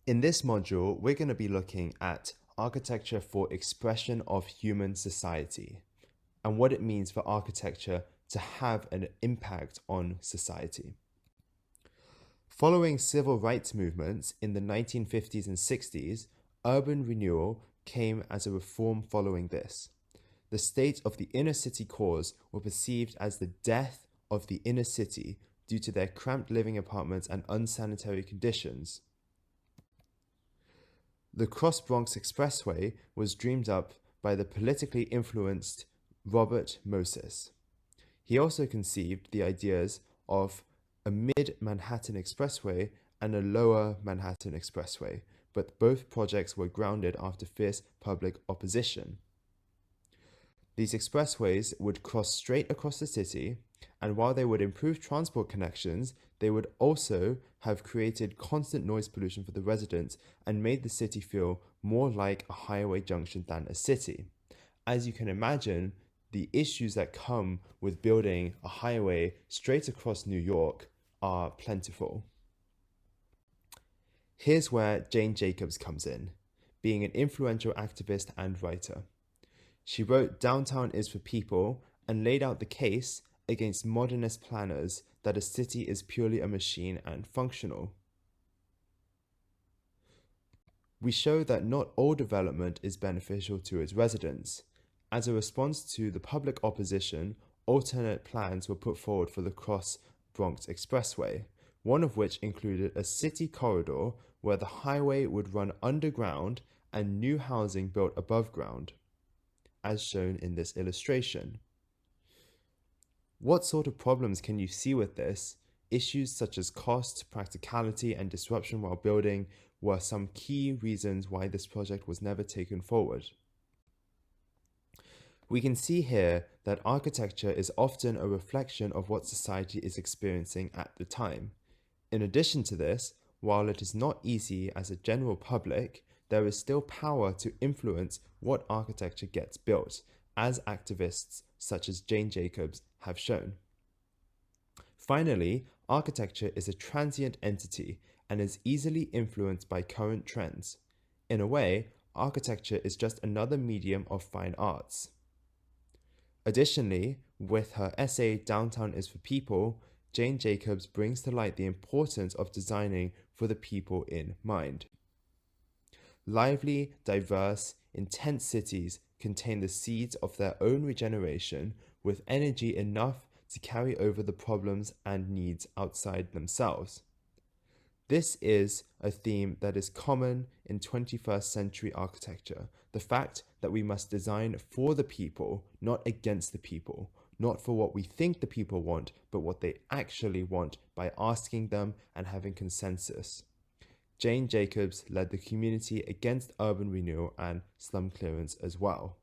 In this module, we're going to be looking at architecture for expression of human society and what it means for architecture to have an impact on society. Following civil rights movements in the 1950s and 60s, urban renewal came as a reform following this. The state of the inner city cores were perceived as the death of the inner city due to their cramped living apartments and unsanitary conditions. The Cross Bronx Expressway was dreamed up by the politically influenced Robert Moses. He also conceived the ideas of a mid-Manhattan expressway and a lower Manhattan expressway, but both projects were grounded after fierce public opposition. These expressways would cross straight across the city, and while they would improve transport connections, they would also have created constant noise pollution for the residents and made the city feel more like a highway junction than a city. As you can imagine, the issues that come with building a highway straight across New York are plentiful. Here's where Jane Jacobs comes in, being an influential activist and writer. She wrote Downtown is for People and laid out the case against modernist planners that a city is purely a machine and functional. We show that not all development is beneficial to its residents. As a response to the public opposition, alternate plans were put forward for the Cross Bronx Expressway, one of which included a city corridor where the highway would run underground and new housing built above ground, as shown in this illustration. What sort of problems can you see with this? Issues such as cost, practicality, and disruption while building were some key reasons why this project was never taken forward. We can see here that architecture is often a reflection of what society is experiencing at the time. In addition to this, while it is not easy as a general public, there is still power to influence what architecture gets built, as activists such as Jane Jacobs have shown. Finally, architecture is a transient entity and is easily influenced by current trends. In a way, architecture is just another medium of fine arts. Additionally, with her essay Downtown is for People, Jane Jacobs brings to light the importance of designing for the people in mind. Lively, diverse, intense cities contain the seeds of their own regeneration with energy enough to carry over the problems and needs outside themselves. This is a theme that is common in 21st century architecture, the fact that we must design for the people, not against the people, not for what we think the people want, but what they actually want by asking them and having consensus. Jane Jacobs led the community against urban renewal and slum clearance as well.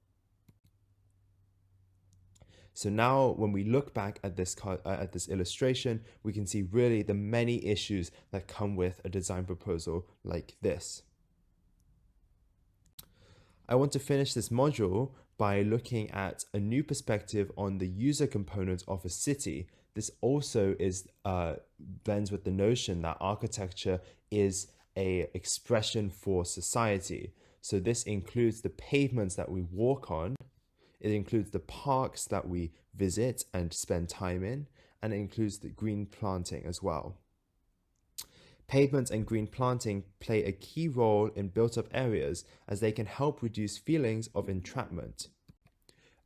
So now when we look back at this illustration, we can see really the many issues that come with a design proposal like this. I want to finish this module by looking at a new perspective on the user components of a city. This also blends with the notion that architecture is an expression for society. So this includes the pavements that we walk on, it includes the parks that we visit and spend time in, and it includes the green planting as well. Pavements and green planting play a key role in built-up areas as they can help reduce feelings of entrapment.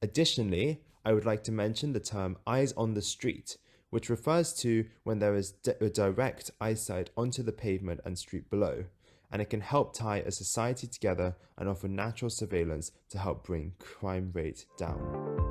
Additionally, I would like to mention the term eyes on the street, which refers to when there is a direct eyesight onto the pavement and street below, and it can help tie a society together and offer natural surveillance to help bring crime rate down.